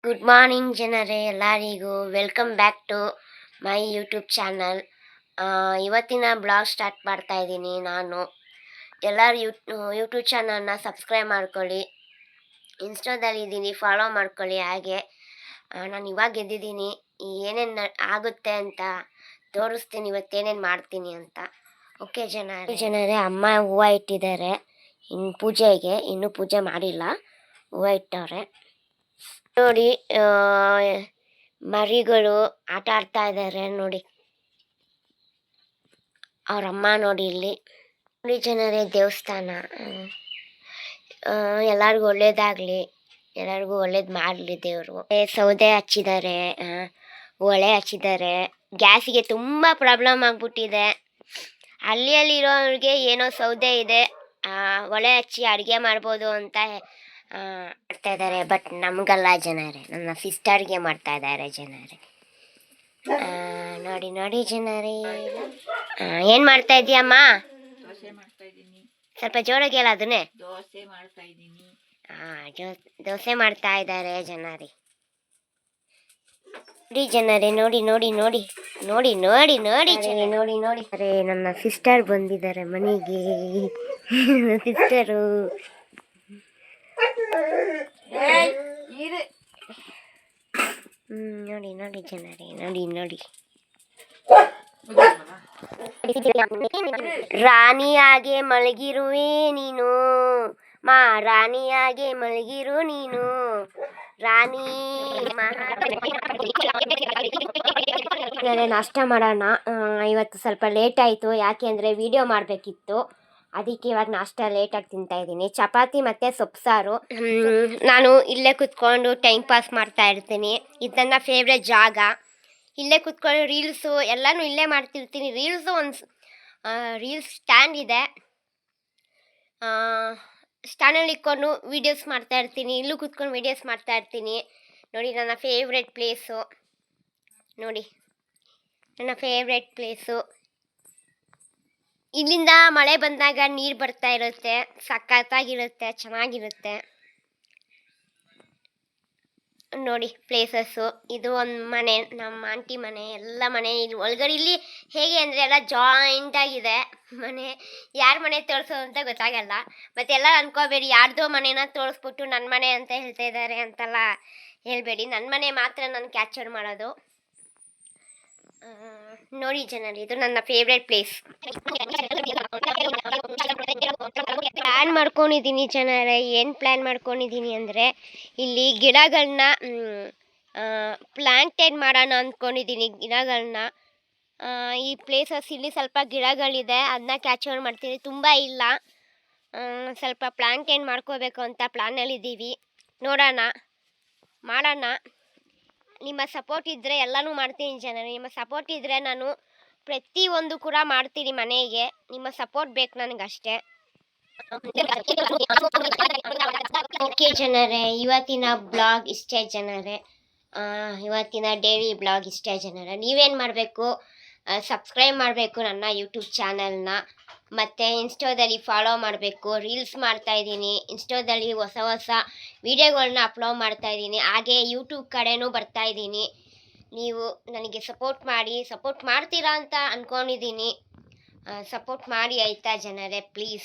Good morning ಜನರೇ ಎಲ್ಲರಿಗೂ welcome back to my YouTube channel. ಇವತ್ತಿನ ಬ್ಲಾಗ್ ಸ್ಟಾರ್ಟ್ ಮಾಡ್ತಾ ಇದ್ದೀನಿ ನಾನು. ಎಲ್ಲರೂ ಯೂಟ್ಯೂಬ್ ಚಾನಲ್ನ ಸಬ್ಸ್ಕ್ರೈಬ್ ಮಾಡ್ಕೊಳ್ಳಿ, ಇನ್ಸ್ಟಾದಲ್ಲಿ ಇದ್ದೀನಿ ಫಾಲೋ ಮಾಡ್ಕೊಳ್ಳಿ. ಹಾಗೆ ನಾನು ಇವಾಗ ಗೆದ್ದಿದ್ದೀನಿ, ಏನೇನು ಆಗುತ್ತೆ ಅಂತ ತೋರಿಸ್ತೀನಿ, ಇವತ್ತೇನೇನು ಮಾಡ್ತೀನಿ ಅಂತ. ಓಕೆ ಜನರೇ ಅಮ್ಮ ಹೂವು ಇಟ್ಟಿದ್ದಾರೆ ಇನ್ನು ಪೂಜೆಗೆ, ಇನ್ನೂ ಪೂಜೆ ಮಾಡಿಲ್ಲ, ಹೂವು ಇಟ್ಟವ್ರೆ ನೋಡಿ. ಮರಿಗಳು ಆಟ ಆಡ್ತಾ ಇದ್ದಾರೆ ನೋಡಿ, ಅವರಮ್ಮ ನೋಡಿ ಇಲ್ಲಿ ನೋಡಿ ಜನರೇ. ದೇವಸ್ಥಾನ ಎಲ್ಲರಿಗೂ ಒಳ್ಳೇದಾಗಲಿ, ಎಲ್ಲರಿಗೂ ಒಳ್ಳೇದು ಮಾಡಲಿ ದೇವರು. ಸೌದೆ ಹಚ್ಚಿದ್ದಾರೆ, ಒಲೆ ಹಚ್ಚಿದ್ದಾರೆ. ಗ್ಯಾಸಿಗೆ ತುಂಬ ಪ್ರಾಬ್ಲಮ್ ಆಗಿಬಿಟ್ಟಿದೆ. ಹಳ್ಳಿಯಲ್ಲಿರೋರಿಗೆ ಏನೋ ಸೌದೆ ಇದೆ, ಒಲೆ ಹಚ್ಚಿ ಅಡುಗೆ ಮಾಡ್ಬೋದು ಅಂತ ಮಾಡ್ತಾ ಇದ್ದಾರೆ. ಬಟ್ ನಮಗಲ್ಲ ಜನರೇ, ನನ್ನ ಸಿಸ್ಟರ್ಗೆ ಮಾಡ್ತಾ ಇದ್ದಾರೆ ಜನರೇ. ನೋಡಿ ನೋಡಿ ಜನರೇ. ಏನು ಮಾಡ್ತಾ ಇದೀಯಮ್ಮ? ದೋಸೆ ಮಾಡ್ತಾ ಇದ್ದೀನಿ. ಸ್ವಲ್ಪ ಜೋರಾಗಿ ಹೇಳ ಅದನ್ನೇ. ದೋಸೆ ಮಾಡ್ತಾ ಇದ್ದೀನಿ. ದೋಸೆ ಮಾಡ್ತಾ ಇದ್ದಾರೆ ಜನರೇ. ನೋಡಿ ಜನರೇ, ನೋಡಿ ನೋಡಿ ನೋಡಿ ನೋಡಿ ನೋಡಿ ನೋಡಿ ನೋಡಿ ನೋಡಿ. ಅರೆ ನನ್ನ ಸಿಸ್ಟರ್ ಬಂದಿದ್ದಾರೆ ಮನೆಗೆ. ಸಿಸ್ಟರು ನೋಡಿ ನೋಡಿ ಜನರೇ, ನೋಡಿ ನೋಡಿ. ರಾಣಿಯಾಗೆ ಮಲಗಿರುವೆ ನೀನು, ರಾಣಿಯಾಗೆ ಮಲಗಿರು ನೀನು, ರಾಣಿ ನಾಷ್ಟ ಮಾಡೋಣ. ಇವತ್ತು ಸ್ವಲ್ಪ ಲೇಟ್ ಆಯಿತು, ಯಾಕೆ ಅಂದರೆ ವಿಡಿಯೋ ಮಾಡಬೇಕಿತ್ತು, ಅದಕ್ಕೆ ಇವಾಗ ನಾಷ್ಟ ಲೇಟಾಗಿ ತಿಂತಾಯಿದ್ದೀನಿ. ಚಪಾತಿ ಮತ್ತು ಸೊಪ್ಪು ಸಾರು. ನಾನು ಇಲ್ಲೇ ಕುತ್ಕೊಂಡು ಟೈಮ್ ಪಾಸ್ ಮಾಡ್ತಾ ಇರ್ತೀನಿ. ಇದು ನನ್ನ ಫೇವ್ರೆಟ್ ಜಾಗ. ಇಲ್ಲೇ ಕುತ್ಕೊಂಡು ರೀಲ್ಸು ಎಲ್ಲನೂ ಇಲ್ಲೇ ಮಾಡ್ತಿರ್ತೀನಿ. ರೀಲ್ಸ್ ಸ್ಟ್ಯಾಂಡ್ ಇದೆ, ಸ್ಟ್ಯಾಂಡಲ್ಲಿ ಇಟ್ಕೊಂಡು ವೀಡಿಯೋಸ್ ಮಾಡ್ತಾ ಇರ್ತೀನಿ. ಇಲ್ಲೂ ಕುತ್ಕೊಂಡು ವೀಡಿಯೋಸ್ ಮಾಡ್ತಾ ಇರ್ತೀನಿ. ನೋಡಿ ನನ್ನ ಫೇವ್ರೆಟ್ ಪ್ಲೇಸು, ನೋಡಿ ನನ್ನ ಫೇವ್ರೆಟ್ ಪ್ಲೇಸು. ಇಲ್ಲಿಂದ ಮಳೆ ಬಂದಾಗ ನೀರು ಬರ್ತಾ ಇರುತ್ತೆ, ಸಖತ್ತಾಗಿರುತ್ತೆ, ಚೆನ್ನಾಗಿರುತ್ತೆ ನೋಡಿ ಪ್ಲೇಸಸ್ಸು. ಇದು ಒಂದು ಮನೆ, ನಮ್ಮ ಆಂಟಿ ಮನೆ. ಎಲ್ಲ ಮನೆ ಇಲ್ಲಿ ಒಳಗಡೆ. ಇಲ್ಲಿ ಹೇಗೆ ಅಂದರೆ ಎಲ್ಲ ಜಾಯಿಂಟ್ ಆಗಿದೆ ಮನೆ. ಯಾರ ಮನೆ ತೋರಿಸೋದು ಅಂತ ಗೊತ್ತಾಗಲ್ಲ. ಮತ್ತು ಎಲ್ಲ ಅನ್ಕೋಬೇಡಿ, ಯಾರ್ದೋ ಮನೇನ ತೋರಿಸ್ಬಿಟ್ಟು ನನ್ನ ಮನೆ ಅಂತ ಹೇಳ್ತಾ ಇದ್ದಾರೆ ಅಂತೆಲ್ಲ ಹೇಳ್ಬೇಡಿ. ನನ್ನ ಮನೆ ಮಾತ್ರ ನಾನು ಕ್ಯಾಪ್ಚರ್ ಮಾಡೋದು. ನೋಡಿ ಜನರೇ, ಇದು ನನ್ನ ಫೇವ್ರೆಟ್ ಪ್ಲೇಸ್. ಪ್ಲ್ಯಾನ್ ಮಾಡ್ಕೊಂಡಿದ್ದೀನಿ ಜನರೇ. ಏನು ಪ್ಲ್ಯಾನ್ ಮಾಡ್ಕೊಂಡಿದ್ದೀನಿ ಅಂದರೆ, ಇಲ್ಲಿ ಗಿಡಗಳನ್ನ ಪ್ಲ್ಯಾಂಟೇಡ್ ಮಾಡೋಣ ಅಂದ್ಕೊಂಡಿದ್ದೀನಿ. ಗಿಡಗಳನ್ನ ಈ ಪ್ಲೇಸಸ್ ಇಲ್ಲಿ ಸ್ವಲ್ಪ ಗಿಡಗಳಿದೆ, ಅದನ್ನ ಕ್ಯಾಪ್ಚರ್ ಮಾಡ್ತೀನಿ. ತುಂಬ ಇಲ್ಲ, ಸ್ವಲ್ಪ ಪ್ಲ್ಯಾಂಟೇಡ್ ಮಾಡ್ಕೋಬೇಕು ಅಂತ ಪ್ಲ್ಯಾನಲ್ಲಿದ್ದೀವಿ. ನೋಡೋಣ, ಮಾಡೋಣ. ನಿಮ್ಮ ಸಪೋರ್ಟ್ ಇದ್ದರೆ ಎಲ್ಲನೂ ಮಾಡ್ತೀನಿ ಜನರೇ. ನಿಮ್ಮ ಸಪೋರ್ಟ್ ಇದ್ದರೆ ನಾನು ಪ್ರತಿಯೊಂದು ಕೂಡ ಮಾಡ್ತೀನಿ ಮನೆಗೆ. ನಿಮ್ಮ ಸಪೋರ್ಟ್ ಬೇಕು ನನಗಷ್ಟೇ. ಓಕೆ ಜನರೇ, ಇವತ್ತಿನ ಬ್ಲಾಗ್ ಇಷ್ಟೇ ಜನರೇ. ಇವತ್ತಿನ ಡೈಲಿ ಬ್ಲಾಗ್ ಇಷ್ಟೇ ಜನರೇ. ನೀವೇನು ಮಾಡಬೇಕು, ಸಬ್ಸ್ಕ್ರೈಬ್ ಮಾಡಬೇಕು ನನ್ನ ಯೂಟ್ಯೂಬ್ ಚಾನಲ್ನ, ಮತ್ತು ಇನ್ಸ್ಟಾದಲ್ಲಿ ಫಾಲೋ ಮಾಡಬೇಕು. ರೀಲ್ಸ್ ಮಾಡ್ತಾಯಿದ್ದೀನಿ, ಇನ್ಸ್ಟಾದಲ್ಲಿ ಹೊಸ ಹೊಸ ವೀಡಿಯೋಗಳನ್ನ ಅಪ್ಲೋಡ್ ಮಾಡ್ತಾಯಿದ್ದೀನಿ. ಹಾಗೆ ಯೂಟ್ಯೂಬ್ ಕಡೆನೂ ಬರ್ತಾಯಿದ್ದೀನಿ. ನೀವು ನನಗೆ ಸಪೋರ್ಟ್ ಮಾಡ್ತೀರಾ ಅಂತ ಅಂದ್ಕೊಂಡಿದ್ದೀನಿ. ಸಪೋರ್ಟ್ ಮಾಡಿ ಆಯಿತಾ ಜನರೇ, ಪ್ಲೀಸ್.